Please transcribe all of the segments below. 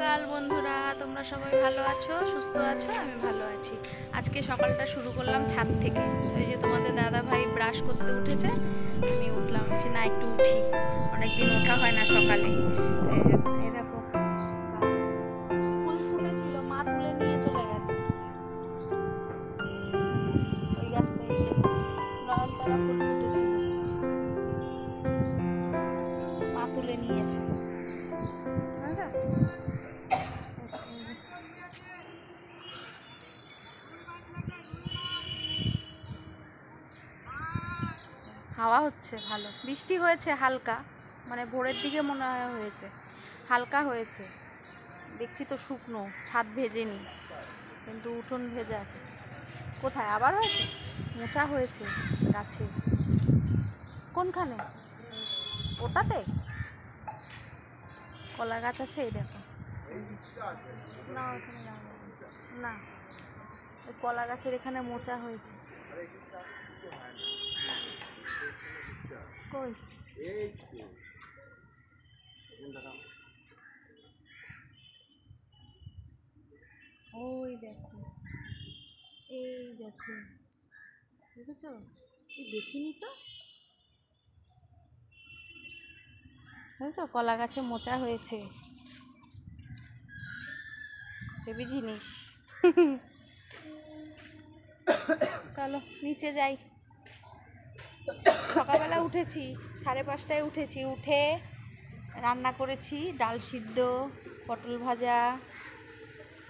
সকাল বন্ধুরা, তোমরা সবাই ভালো আছো, সুস্থ আছো? আমি ভালো আছি। আজকে সকালটা শুরু করলাম ছাদ থেকে। ওই যে তোমাদের দাদা ভাই ব্রাশ করতে উঠেছে, আমি উঠলাম, বলছি না একটু উঠি, অনেকদিন ওঠা হয় না সকালে। এই দেখো ফুল ফুটেছিল, মা তুলে নিয়ে চলে গেছে। ওই গাছটা এই যে নয়নতারা ফুল ফুটেছিল, মা তুলে নিয়েছে। হাওয়া হচ্ছে ভালো, বৃষ্টি হয়েছে হালকা, মানে ভোরের দিকে মনে হয় হয়েছে, হালকা হয়েছে। দেখছি তো শুকনো, ছাদ ভেজেনি, কিন্তু উঠোন ভেজে আছে। কোথায় আবার হয়েছে? মোচা হয়েছে গাছে। কোনখানে? ওটাতে কলা গাছ আছে, এই দেখো। না ওখানে না, ওই কলা গাছের এখানে মোচা হয়েছে। কই? ওই দেখো, এই দেখো, দেখেছো? দেখিনি তো, বুঝেছো? কলা গাছে মোচা হয়েছে, হেবি জিনিস। চলো নিচে যাই। সকালবেলা উঠেছি, 5:30টায় উঠেছি, উঠে রান্না করেছি ডাল সিদ্ধ, পটল ভাজা,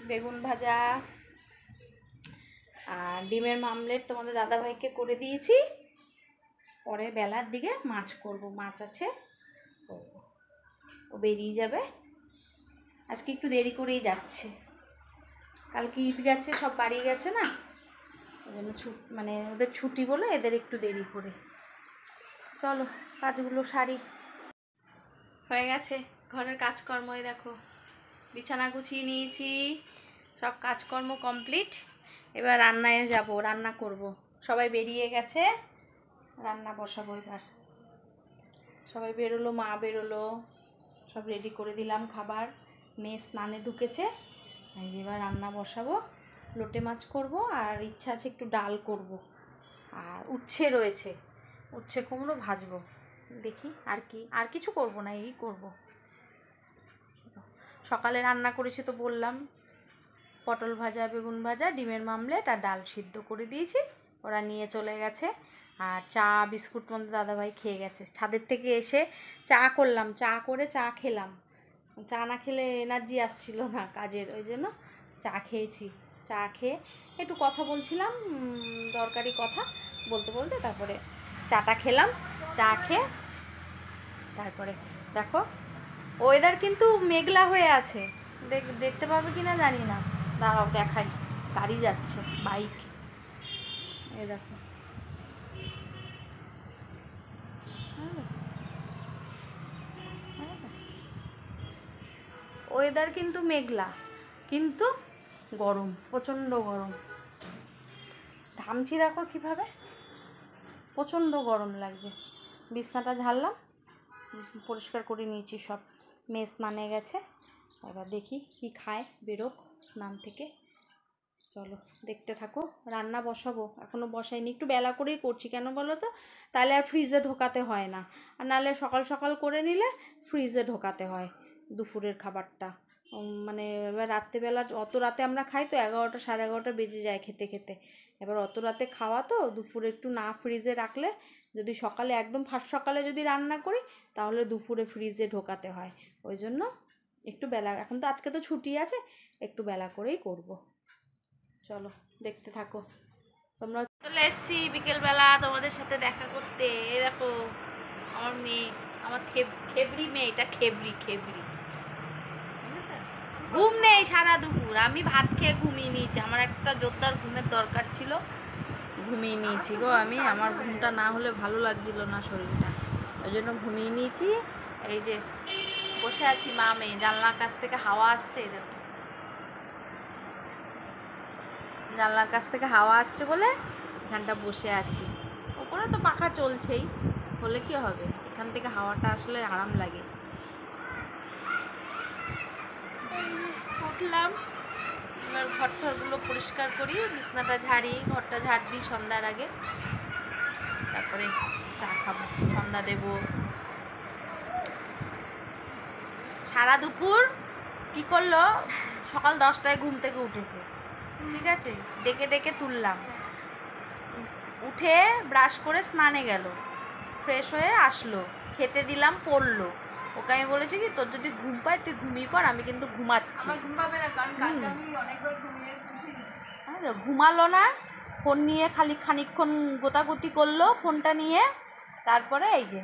বেগুন ভাজা আর ডিমের মামলেট তোমাদের দাদাভাইকে করে দিয়েছি। পরে বেলার দিকে মাছ করব, মাছ আছে করব, ও বেরিয়ে যাবে। আজকে একটু দেরি করেই যাচ্ছে, কালকে ঈদ গেছে, সব বাড়ি গেছে না, ওই জন্য মানে ওদের ছুটি বলে এদের একটু দেরি করে। চলো কাজগুলো সারি। হয়ে গেছে ঘরের কাজকর্ম, দেখো বিছানা গুছিয়ে নিয়েছি, সব কাজকর্ম কমপ্লিট। এবার রান্নায় যাব, রান্না করব। সবাই বেরিয়ে গেছে, রান্না বসাবো এবার। সবাই বেরোলো, মা বেরোলো, সব রেডি করে দিলাম খাবার। মেয়ে স্নানে ঢুকেছে, এবার রান্না বসাবো। লোটে মাছ করব, আর ইচ্ছা আছে একটু ডাল করব, আর উচ্ছে রয়েছে, উচ্ছে কুমড়ো ভাজবো। দেখি আর কিছু করব না, এই করব। সকালে রান্না করেছি তো বললাম, পটল ভাজা, বেগুন ভাজা, ডিমের মামলেট আর ডাল সিদ্ধ করে দিয়েছি, ওরা নিয়ে চলে গেছে। আর চা বিস্কুট মধ্যে দাদাভাই খেয়ে গেছে। ছাদের থেকে এসে চা করলাম, চা করে চা খেলাম। চা না খেলে এনার্জি আসছিল না কাজের, ওই জন্য চা খেয়েছি। চা খেয়ে একটু কথা বলছিলাম, দরকারি কথা বলতে বলতে তারপরে চাটা খেলাম। চা খেয়ে তারপরে দেখো ওয়েদার কিন্তু মেঘলা হয়ে আছে, দেখতে পাবে কি না জানি না, দাঁড়াও দেখাই। গাড়ি যাচ্ছে, বাইক, এই দেখো। ওয়েদার কিন্তু মেঘলা, কিন্তু গরম, প্রচণ্ড গরম। ঘামছি দেখো কীভাবে, প্রচণ্ড গরম লাগছে। বিছনাটা ঝাড়লাম, পরিষ্কার করে নিয়েছি সব। মেয়ে স্নানে গেছে, এবার দেখি কি খায়, বেরোক স্নান থেকে। চলো দেখতে থাকো। রান্না বসাবো, এখনও বসাইনি, একটু বেলা করেই করছি, কেন বলো তো? তাহলে আর ফ্রিজে ঢোকাতে হয় না, আর নাহলে সকাল সকাল করে নিলে ফ্রিজে ঢোকাতে হয় দুপুরের খাবারটা। মানে এবার রাত্রেবেলা, অত রাতে আমরা খাই তো, 11টা 11:30 বেজে যায় খেতে খেতে। এবার অত রাতে খাওয়া তো, দুপুরে একটু না ফ্রিজে রাখলে, যদি সকালে একদম ফার্স্ট সকালে যদি রান্না করি, তাহলে দুপুরে ফ্রিজে ঢোকাতে হয়। ওই জন্য একটু বেলা, এখন তো আজকে তো ছুটি আছে, একটু বেলা করেই করব। চলো দেখতে থাকো তোমরা। চলে এসছি বিকেলবেলা তোমাদের সাথে দেখা করতে। দেখো আমার মেয়ে, আমার খেবড়ি মেয়ে, এটা খেবড়ি খেবড়ি। ঘুম নেই সারা দুপুর, আমি ভাত খেয়ে ঘুমিয়ে নিয়েছি, আমার একটা জোরদার ঘুমের দরকার ছিল, ঘুমিয়ে নিয়েছি গো আমি। আমার ঘুমটা না হলে ভালো লাগছিল না শরীরটা, ওই জন্য ঘুমিয়ে নিয়েছি। এই যে বসে আছি মা মেয়ে, জানলার কাছ থেকে হাওয়া আসছে, দেখো জানলার কাছ থেকে হাওয়া আসছে বলে এখানটা বসে আছি। ওপরে তো পাখা চলছেই, হলে কি হবে, এখান থেকে হাওয়াটা আসলে আরাম লাগে। উঠলাম, এবার ঘর টরগুলো পরিষ্কার করি, বিছনাটা ঝাড়ি, ঘরটা ঝাড় দিই সন্ধ্যার আগে, তারপরে চা খাবো, সন্ধ্যা দেবো। সারা দুপুর কি করলো, সকাল 10টায় ঘুম থেকে উঠেছে, ঠিক আছে, ডেকে ডেকে তুললাম, উঠে ব্রাশ করে স্নানে গেল, ফ্রেশ হয়ে আসলো, খেতে দিলাম, পড়লো। ওকে আমি বলেছি কি, তোর যদি ঘুম পায় তুই ঘুমিয়ে পড়, আমি কিন্তু ঘুমাচ্ছি। ঘুমালো না, ফোন নিয়ে খানিকক্ষণ গোতাগুতি করলো ফোনটা নিয়ে, তারপরে এই যে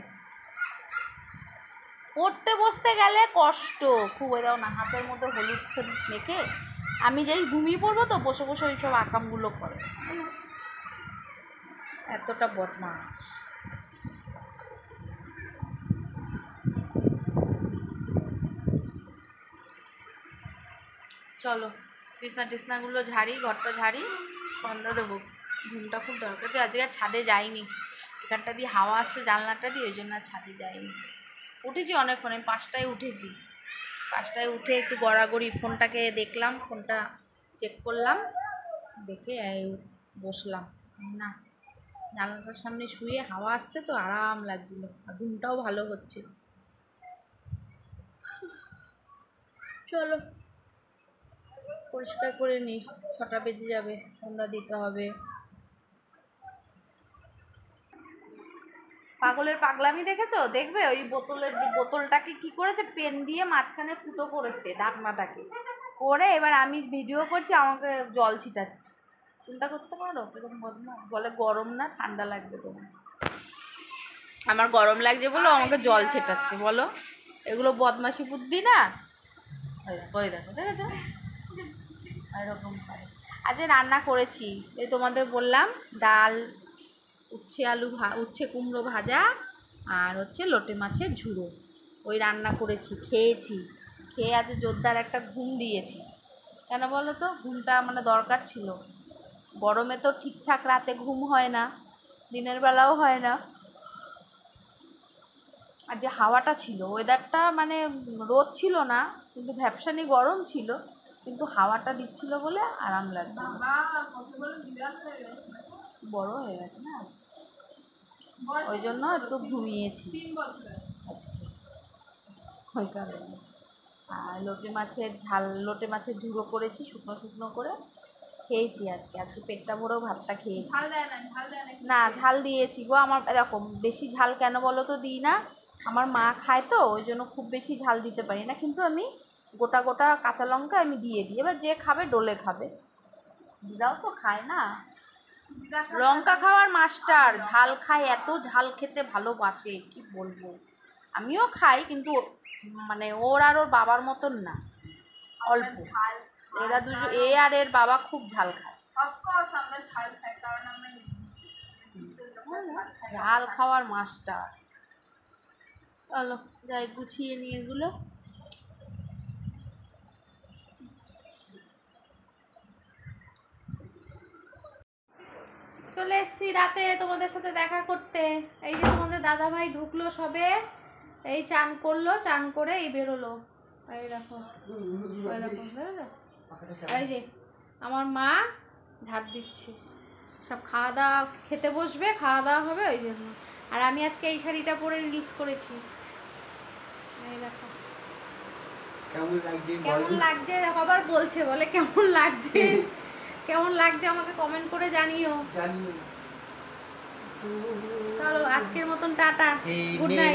পড়তে বসতে গেলে কষ্ট খুব। ওই দাও না, হাতের মধ্যে হলুদ ফলুদ মেখে আমি যেই ঘুমিয়ে পড়বো তো বসে বসে ওই সব আকামগুলো করে, এতটা বদমাস। চলো বিছনা টিছনাগুলো ঝাড়ি, ঘরটা ঝাড়ি, সন্ধ্যা দেবো। ঘুমটা খুব দরকার, যে আজকে আর ছাদে যাইনি, এখানটা দিয়ে হাওয়া আসছে জানলাটা দিয়ে, ওই জন্য আর ছাদে যাইনি। উঠেছি অনেকক্ষণ, আমি 5টায় উঠেছি, 5টায় উঠে একটু গড়াগড়ি ফোনটাকে দেখলাম, ফোনটা চেক করলাম, দেখে বসলাম। না, জানলাটার সামনে শুয়ে হাওয়া আসছে তো আরাম লাগছিল, আর ঘুমটাও ভালো হচ্ছে। চলো পরিষ্কার করে নিই, 6টা বেজে যাবে, সন্ধ্যা দিতে হবে। পাগলের পাগলামি দেখেছো? দেখবে ওই বোতলটাকে কি করেছে, পেন দিয়ে মাঝখানে ফুটো করেছে ঢাকনাটাকে করে, এবার আমি ভিডিও করছি, আমাকে জল ছিটাচ্ছে। চিন্তা করতে পারো এরকম বদমাশ। বলে গরম না ঠান্ডা লাগবে তোমার, আমার গরম লাগছে বলো আমাকে জল ছেটাচ্ছে, বলো এগুলো বদমাশি বুদ্ধি না? ওই দেখো, দেখেছো এরকম করে। আজকে রান্না করেছি, এই তোমাদের বললাম, ডাল, উচ্ছে কুমড়ো ভাজা, আর হচ্ছে লোটে মাছের ঝুড়ো, ওই রান্না করেছি, খেয়েছি। খেয়ে আজ জোরদার একটা ঘুম দিয়েছি। কেন বলো তো, ঘুমটা মানে দরকার ছিল। গরমে তো ঠিকঠাক রাতে ঘুম হয় না, দিনের বেলাও হয় না। আর যে হাওয়াটা ছিল, ওয়েদারটা মানে রোদ ছিল না, কিন্তু ভ্যাপসানি গরম ছিল, কিন্তু হাওয়াটা দিচ্ছিল বলে আরাম লাগছিল। বড় হয়ে গেছে না, ওই জন্য একটু ঘুমিয়েছি আজকে, ওই কারণে। আর লোটে মাছের ঝুড়ো করেছি, শুকনো শুকনো করে খেয়েছি আজকে পেটটা ভরেও ভাতটা খেয়েছি। না, ঝাল দিয়েছি গো, আমার এরকম বেশি ঝাল কেন বলো তো দিই না, আমার মা খায় তো, ওই জন্য খুব বেশি ঝাল দিতে পারি না, কিন্তু আমি গোটা গোটা কাঁচা লঙ্কা আমি দিয়ে দিই, এবার যে খাবে ডোলে খাবে, দিদাও তো খায় না, লঙ্কা খাওয়ার মাস্টার, ঝাল খায়, এত ঝাল খেতে ভালোবাসে কি বলবো। আমিও খাই, কিন্তু মানে ওর আর ওর বাবার মতন না, অল্প। এরা দুজন, এ আর এর বাবা খুব ঝাল খায়। ঝাল খাওয়ার মাস্টার। চলো যাই গুছিয়ে নিয়ে এগুলো। চলে এসছি রাতে তোমাদের সাথে দেখা করতে। এই যে তোমাদের দাদা ভাই ঢুকলো সবে, এই চান করলো, চান করে এই বেরোলো, এই দেখো, ওই দেখো, এই যে আমার মা ঝাড় দিচ্ছে, সব খাওয়া দাওয়া, খেতে বসবে, খাওয়া দাওয়া হবে, ওই জন্য। আর আমি আজকে এই শাড়িটা পরে রিলস করেছি, এই দেখো কেমন লাগছে, আবার বলছে, বলে কেমন লাগছে, কেমন লাগছে আমাকে কমেন্ট করে জানিও। চলো আজকের মতন টাটা, গুড নাইট।